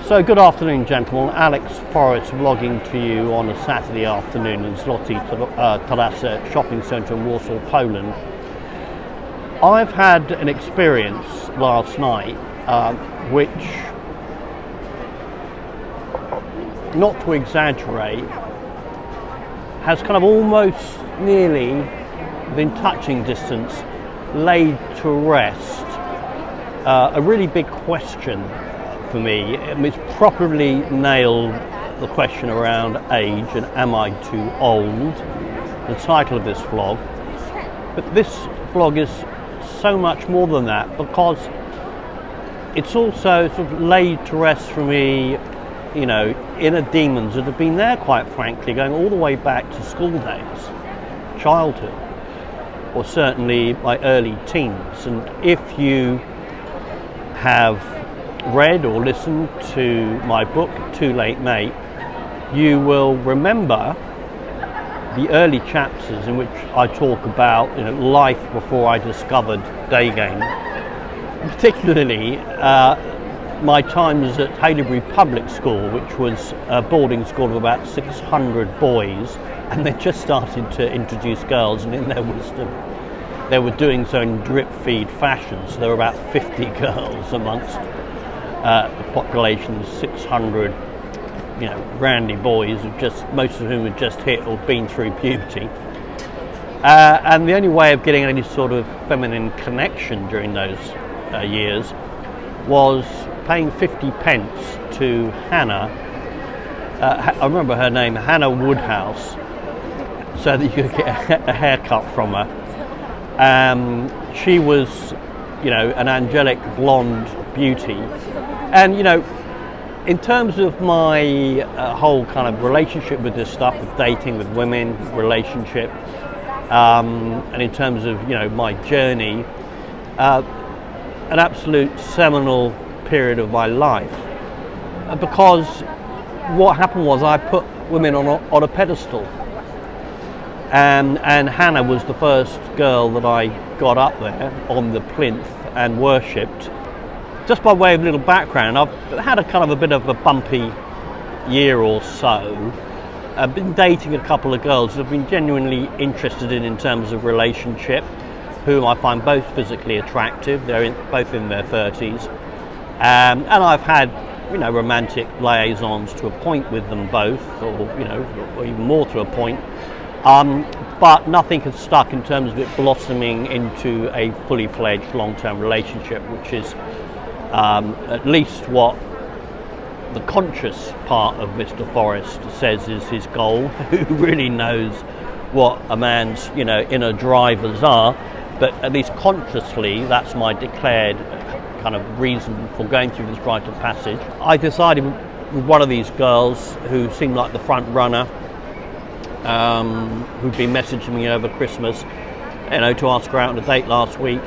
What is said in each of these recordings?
So good afternoon, gentlemen. Alex Forrest vlogging to you on a Saturday afternoon in Zloty Tarasa shopping centre in Warsaw, Poland. I've had an experience last night which, not to exaggerate, has kind of almost nearly within touching distance laid to rest a really big question for me. It's properly nailed the question around age and am I too old, the title of this vlog. But this vlog is so much more than that, because it's also sort of laid to rest for me, you know, inner demons that have been there, quite frankly, going all the way back to school days, childhood, or certainly my early teens. And if you have read or listened to my book, Too Late Mate, you will remember the early chapters in which I talk about, you know, life before I discovered day game, particularly my times at Haileybury Public School, which was a boarding school of about 600 boys, and they just started to introduce girls, and in their wisdom they were doing so in drip feed fashion, so there were about 50 girls amongst the population of 600, you know, randy boys, most of whom had just hit or been through puberty. And the only way of getting any sort of feminine connection during those years was paying 50 pence to Hannah. I remember her name, Hannah Woodhouse, so that you could get a haircut from her. She was, you know, an angelic blonde beauty. And, you know, in terms of my whole kind of relationship with this stuff, with dating, with women, relationship, and in terms of, you know, my journey, an absolute seminal period of my life. Because what happened was I put women on a pedestal. And Hannah was the first girl that I got up there on the plinth and worshipped. Just by way of a little background, I've had a kind of a bit of a bumpy year or so. I've been dating a couple of girls that I've been genuinely interested in terms of relationship, whom I find both physically attractive. They're both in their 30s. And I've had, you know, romantic liaisons to a point with them both, or, you know, or even more to a point. But nothing has stuck in terms of it blossoming into a fully fledged long-term relationship, which is at least what the conscious part of Mr. Forrest says is his goal. Who really knows what a man's, you know, inner drivers are, but at least consciously that's my declared kind of reason for going through this rite of passage. I decided with one of these girls who seemed like the front runner, who'd been messaging me over Christmas, you know, to ask her out on a date last week,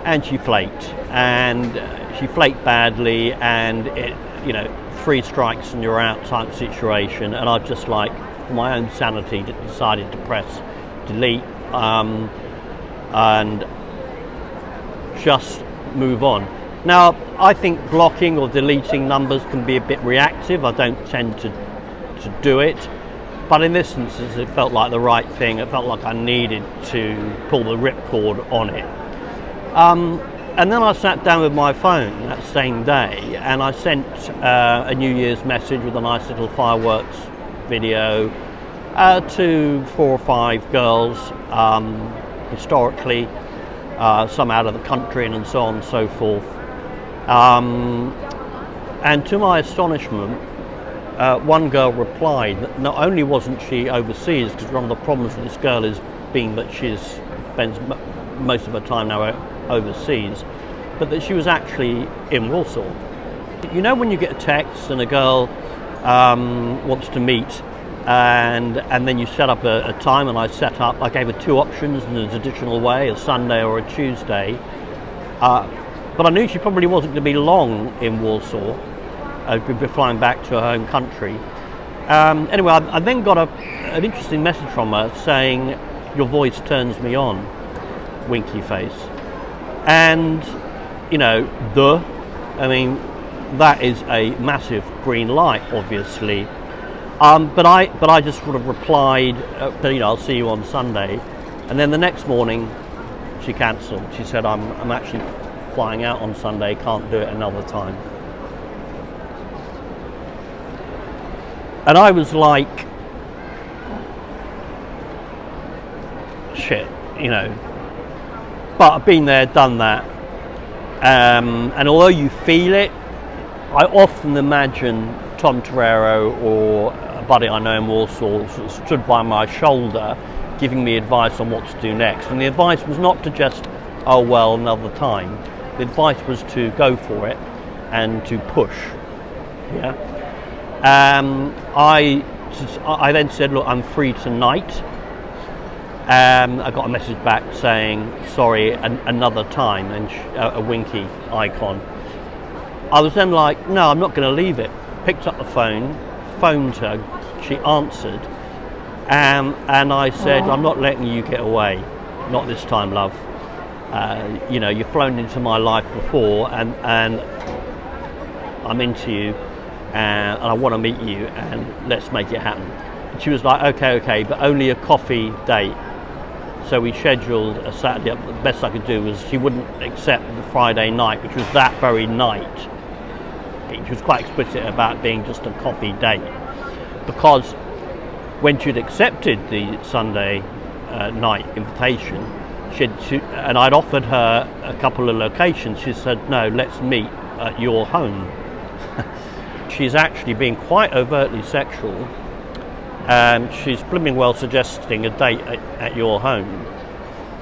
and she flaked, and she flaked badly, and it, you know, 3 strikes and you're out type situation. And I just, like, for my own sanity, decided to press delete and just move on. Now, I think blocking or deleting numbers can be a bit reactive. I don't tend to do it. But in this instance, it felt like the right thing. It felt like I needed to pull the ripcord on it. And then I sat down with my phone that same day, and I sent a New Year's message with a nice little fireworks video to 4 or 5 girls, historically, some out of the country and so on and so forth. And to my astonishment, one girl replied that not only wasn't she overseas, because one of the problems with this girl is being that she spends most of her time now overseas, but that she was actually in Warsaw. You know, when you get a text and a girl wants to meet, and then you set up a time, and I gave her 2 options in an additional way, a Sunday or a Tuesday, but I knew she probably wasn't going to be long in Warsaw. I'd be flying back to her home country. Anyway, I then got an interesting message from her saying, "Your voice turns me on," winky face. And, you know, I mean, that is a massive green light, obviously. But I just sort of replied, I'll see you on Sunday. And then the next morning, she cancelled. She said, I'm actually flying out on Sunday, can't do it another time. And I was like, shit, But I've been there, done that. And although you feel it, I often imagine Tom Torero or a buddy I know in Warsaw sort of stood by my shoulder giving me advice on what to do next. And the advice was not to just, oh well, another time. The advice was to go for it and to push. Yeah. I then said, look, I'm free tonight. I got a message back saying, sorry, another time, and a winky icon. I was then like, no, I'm not going to leave it. Picked up the phone, phoned her, she answered, and I said, I'm not letting you get away. Not this time, love. You've flown into my life before, and I'm into you, and I want to meet you, and let's make it happen. And she was like, okay, but only a coffee date. So we scheduled a Saturday. The best I could do was she wouldn't accept the Friday night, which was that very night. She was quite explicit about being just a coffee date, because when she'd accepted the Sunday night invitation, and I'd offered her a couple of locations, she said, no, let's meet at your home. She's actually being quite overtly sexual. She's blooming well suggesting a date at your home,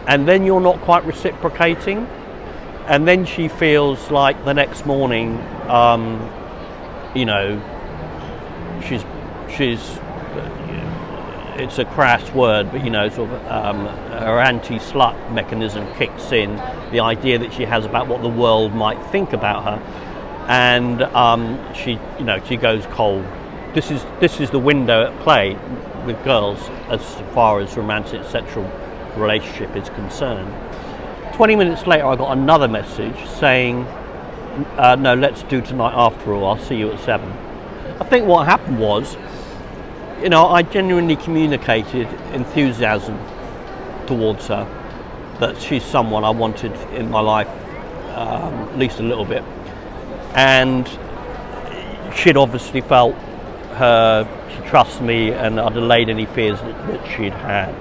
and then you're not quite reciprocating, and then she feels like the next morning, she's it's a crass word, but her anti-slut mechanism kicks in, the idea that she has about what the world might think about her, and she goes cold. This is the window at play with girls as far as romantic sexual relationship is concerned. 20 minutes later, I got another message saying, no, let's do tonight after all, I'll see you at 7. I think what happened was, I genuinely communicated enthusiasm towards her, that she's someone I wanted in my life, at least a little bit. And she'd obviously felt she trusts me, and I'd allayed any fears that she'd had.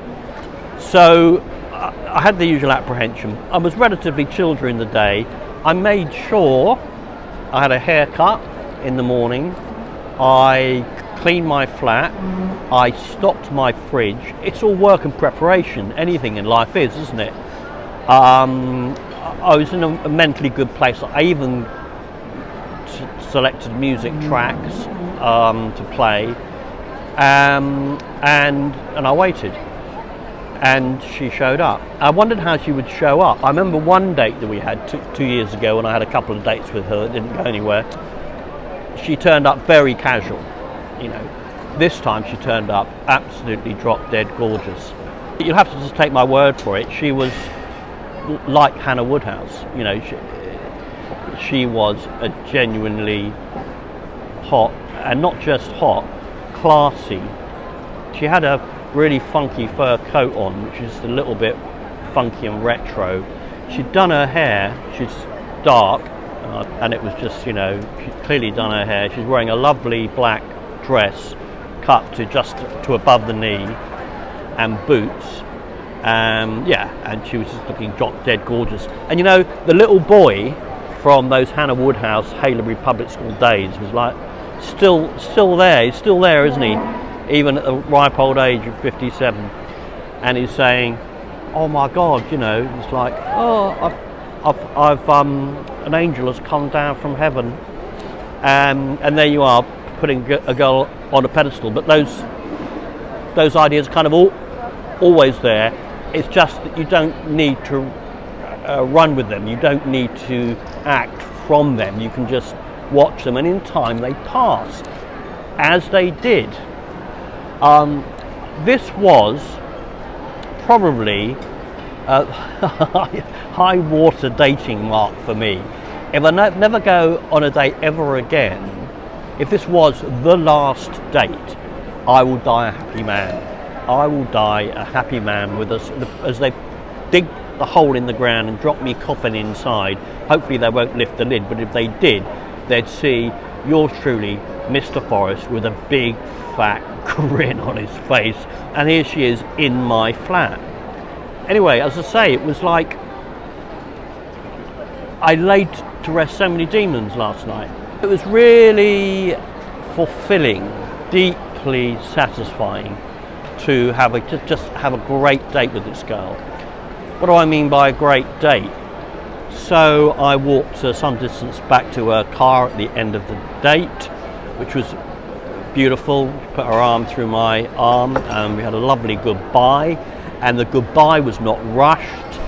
So I had the usual apprehension. I was relatively chill during the day. I made sure I had a haircut in the morning. I cleaned my flat. I stocked my fridge. It's all work and preparation. Anything in life is, isn't it? I was in a mentally good place. I even selected music tracks to play, and I waited, and she showed up. I wondered how she would show up. I remember one date that we had 2 years ago, when I had a couple of dates with her that didn't go anywhere. She turned up very casual. This time she turned up absolutely drop dead gorgeous. You'll have to just take my word for it. She was like Hannah Woodhouse. She was a genuinely hot, and not just hot, classy. She had a really funky fur coat on, which is a little bit funky and retro. She'd done her hair. She's dark, and it was just, she'd clearly done her hair. She's wearing a lovely black dress cut to just to above the knee, and boots. And she was just looking drop dead gorgeous. And the little boy from those Hannah Woodhouse Haileybury Public School days was like still there. He's still there, isn't he? Even at the ripe old age of 57. And he's saying, oh my God, it's like, oh, I've an angel has come down from heaven, and there you are, putting a girl on a pedestal. But those ideas are kind of always there. It's just that you don't need to run with them. You don't need to act from them. You can just watch them, and in time they pass, as they did. This was probably a high water dating mark for me. if I never go on a date ever again, if this was the last date, I will die a happy man. I will die a happy man with us as they dig the hole in the ground and drop me coffin inside. Hopefully they won't lift the lid, but if they did, they'd see yours truly, Mr. Forrest, with a big fat grin on his face, and here she is in my flat. Anyway, as I say, it was like I laid to rest so many demons last night. It was really fulfilling, deeply satisfying to have just have a great date with this girl. What do I mean by a great date? So I walked some distance back to her car at the end of the date, which was beautiful. She put her arm through my arm and we had a lovely goodbye, and the goodbye was not rushed.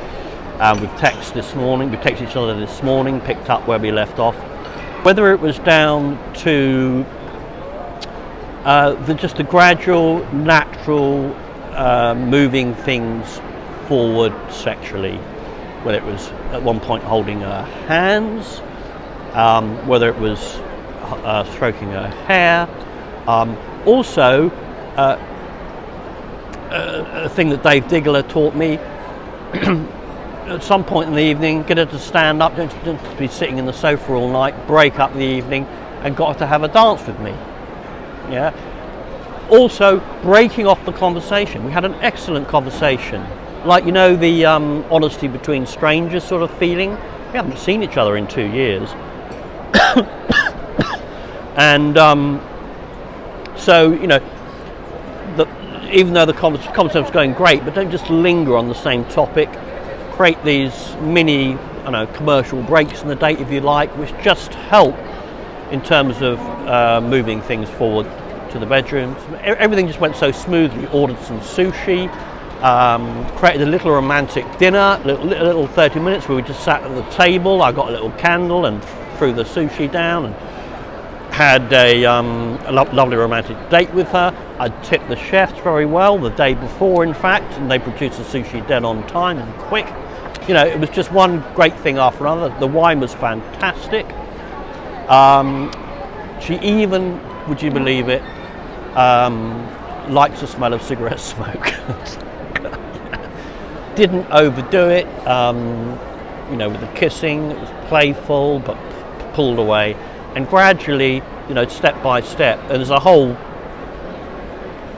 We've texted each other this morning, picked up where we left off. Whether it was down to just the gradual, natural moving things forward sexually, whether it was at one point holding her hands, whether it was stroking her hair, also a thing that Dave Diggler taught me at some point in the evening, get her to stand up, don't just be sitting in the sofa all night, break up the evening and got her to have a dance with me. Yeah. Also breaking off the conversation. We had an excellent conversation, like, you know, the honesty between strangers sort of feeling. We haven't seen each other in 2 years. And so, you know, even though the conversation was going great, but don't just linger on the same topic. Create these mini, commercial breaks in the date, if you like, which just help in terms of moving things forward to the bedrooms. Everything just went so smoothly. Ordered some sushi, created a little romantic dinner, little 30 minutes where we just sat at the table. I got a little candle and threw the sushi down and had a lovely romantic date with her. I tipped the chefs very well the day before, in fact, and they produced the sushi dead on time and quick. You know, it was just one great thing after another. The wine was fantastic. She even, would you believe it, likes the smell of cigarette smoke. Didn't overdo it, with the kissing. It was playful but pulled away. And gradually, step by step, there's a whole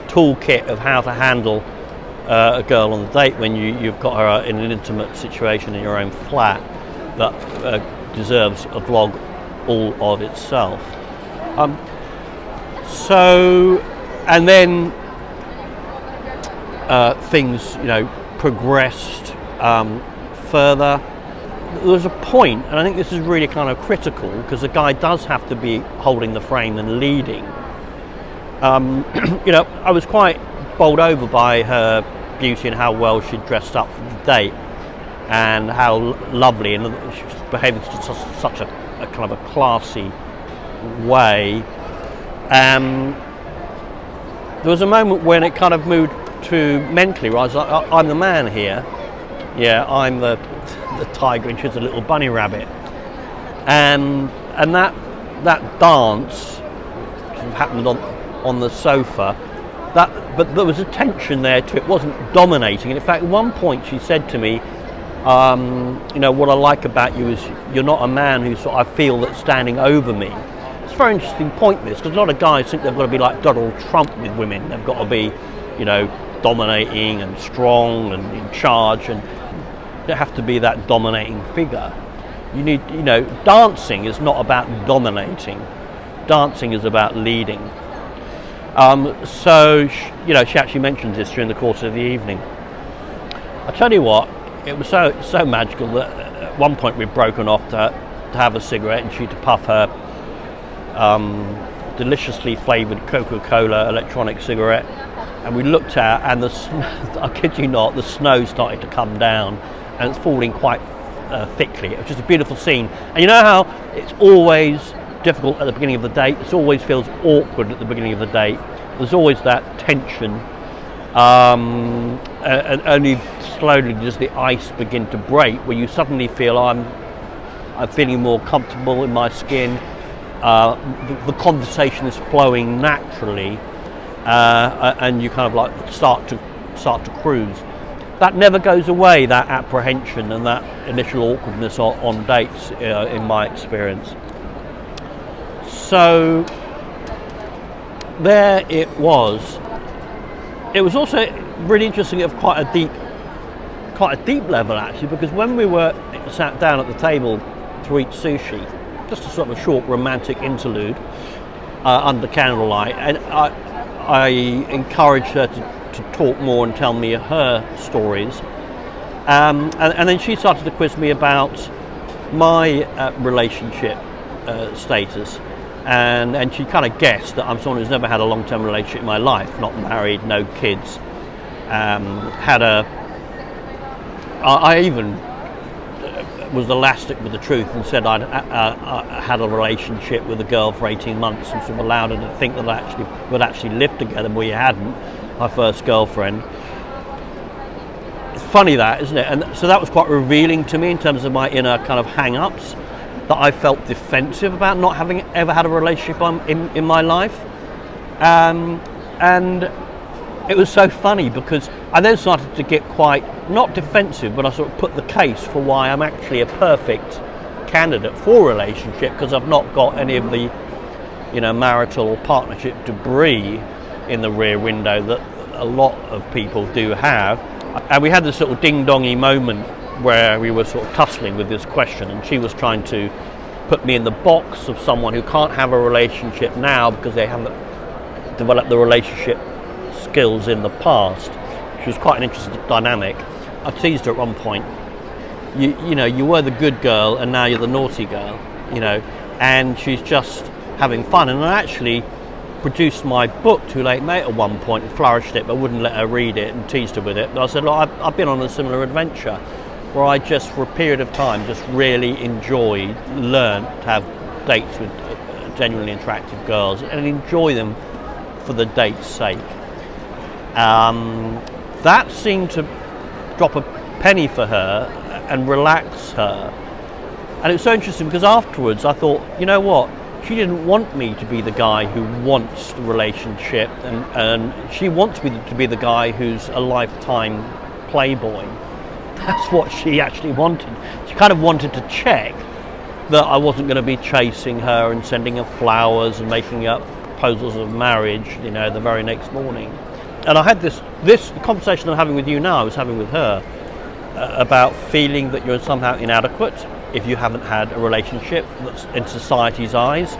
toolkit of how to handle a girl on the date when you've got her in an intimate situation in your own flat that deserves a vlog all of itself. And then things, progressed further. There was a point, and I think this is really kind of critical, because the guy does have to be holding the frame and leading. I was quite bowled over by her beauty and how well she'd dressed up for the date, and how lovely, and she was behaving in such a kind of a classy way. There was a moment when it kind of moved to mentally, where I was like, I'm the man here. Yeah, I'm the tiger and she's a little bunny rabbit. And that dance happened on the sofa. But there was a tension there too. It wasn't dominating. And in fact, at one point she said to me, what I like about you is you're not a man who I feel that's standing over me. It's a very interesting point, this, because a lot of guys think they've got to be like Donald Trump with women. They've got to be, dominating and strong and in charge, and you don't have to be that dominating figure. You need, dancing is not about dominating. Dancing is about leading. So she actually mentioned this during the course of the evening. I tell you what, it was so magical that at one point we'd broken off to have a cigarette, and she to puff her deliciously flavoured Coca-Cola electronic cigarette, and we looked at her, and I kid you not, the snow started to come down, and it's falling quite thickly. It was just a beautiful scene. And you know how it's always difficult at the beginning of the date, it always feels awkward at the beginning of the date, there's always that tension, and only slowly does the ice begin to break, where you suddenly feel I'm feeling more comfortable in my skin. The conversation is flowing naturally, and you kind of like start to cruise. That never goes away, that apprehension and that initial awkwardness on dates, in my experience. So there it was. It was also really interesting at quite a deep level, actually, because when we were sat down at the table to eat sushi, just a sort of a short romantic interlude under candlelight, and I encouraged her to talk more and tell me her stories, and then she started to quiz me about my relationship status, and she kind of guessed that I'm someone who's never had a long-term relationship in my life, not married, no kids, I even was elastic with the truth and said I'd had a relationship with a girl for 18 months and sort of allowed her to think that I would actually live together, but we hadn't, my first girlfriend. It's funny that, isn't it? And so that was quite revealing to me in terms of my inner kind of hang-ups, that I felt defensive about not having ever had a relationship in my life. And it was so funny because I then started to get quite, not defensive, but I sort of put the case for why I'm actually a perfect candidate for a relationship, because I've not got any of the, marital or partnership debris in the rear window that a lot of people do have. And we had this sort of ding-dongy moment where we were sort of tussling with this question, and she was trying to put me in the box of someone who can't have a relationship now because they haven't developed the relationship skills in the past, which was quite an interesting dynamic. I teased her at one point, you were the good girl and now you're the naughty girl, and she's just having fun. And I actually produced my book, Too Late Mate, at one point and flourished it, but wouldn't let her read it and teased her with it. But I said, look, I've been on a similar adventure where I just, for a period of time, just really learned to have dates with genuinely attractive girls and enjoy them for the date's sake. That seemed to drop a penny for her and relax her. And it was so interesting because afterwards I thought, you know what? She didn't want me to be the guy who wants the relationship, and she wants me to be the guy who's a lifetime playboy. That's what she actually wanted. She kind of wanted to check that I wasn't going to be chasing her and sending her flowers and making up proposals of marriage, the very next morning. And I had this conversation I'm having with you now, I was having with her, about feeling that you're somehow inadequate if you haven't had a relationship. That's in society's eyes.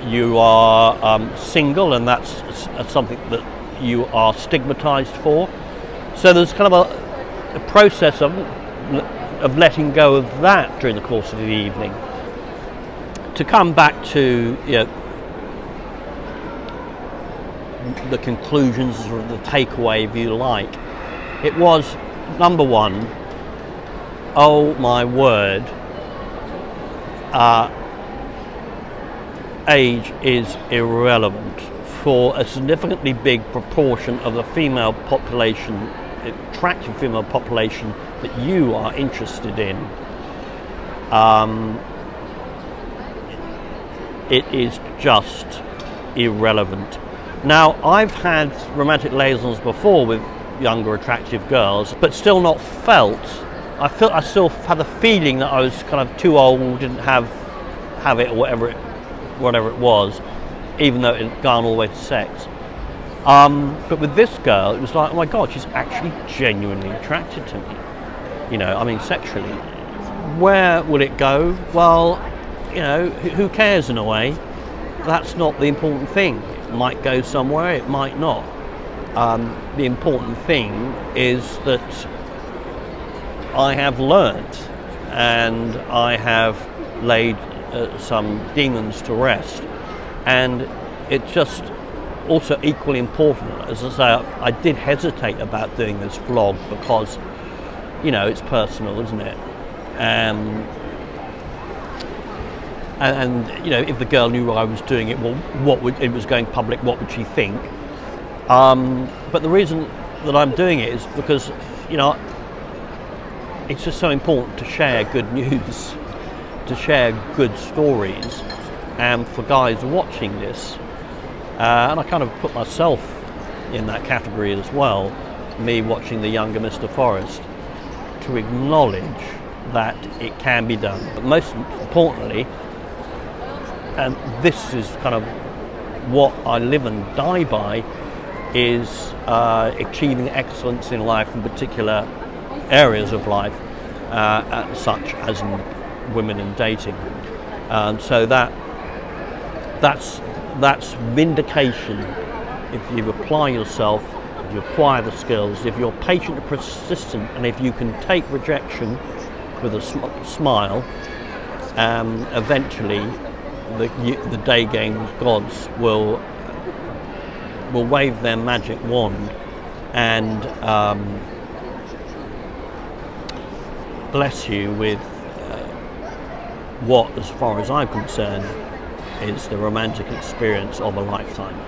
You are single, and that's something that you are stigmatized for. So there's kind of a process of letting go of that during the course of the evening. To come back to the conclusions, or the takeaway, if you like, it was, number one, oh my word, age is irrelevant for a significantly big proportion of the female population, attractive female population that you are interested in. It is just irrelevant. Now, I've had romantic liaisons before with younger attractive girls, but still not felt. I still had the feeling that I was kind of too old, didn't have it, or whatever it was, even though it had gone all the way to sex. But with this girl, it was like, oh my God, she's actually genuinely attracted to me. Sexually. Where will it go? Well, who cares in a way? That's not the important thing. It might go somewhere, it might not. The important thing is that I have learnt, and I have laid some demons to rest. And it's just also equally important, as I say, I did hesitate about doing this vlog because, it's personal, isn't it? And if the girl knew I was doing it, well, it was going public, what would she think? But the reason that I'm doing it is because, it's just so important to share good news, to share good stories, and for guys watching this, and I kind of put myself in that category as well, me watching the younger Mr. Forrest, to acknowledge that it can be done. But most importantly, and this is kind of what I live and die by, is achieving excellence in life, in particular areas of life, such as in women and dating. So that's vindication. If you apply yourself, if you acquire the skills, if you're patient and persistent, and if you can take rejection with a smile, eventually the day game gods will wave their magic wand and bless you with what, as far as I'm concerned, is the romantic experience of a lifetime.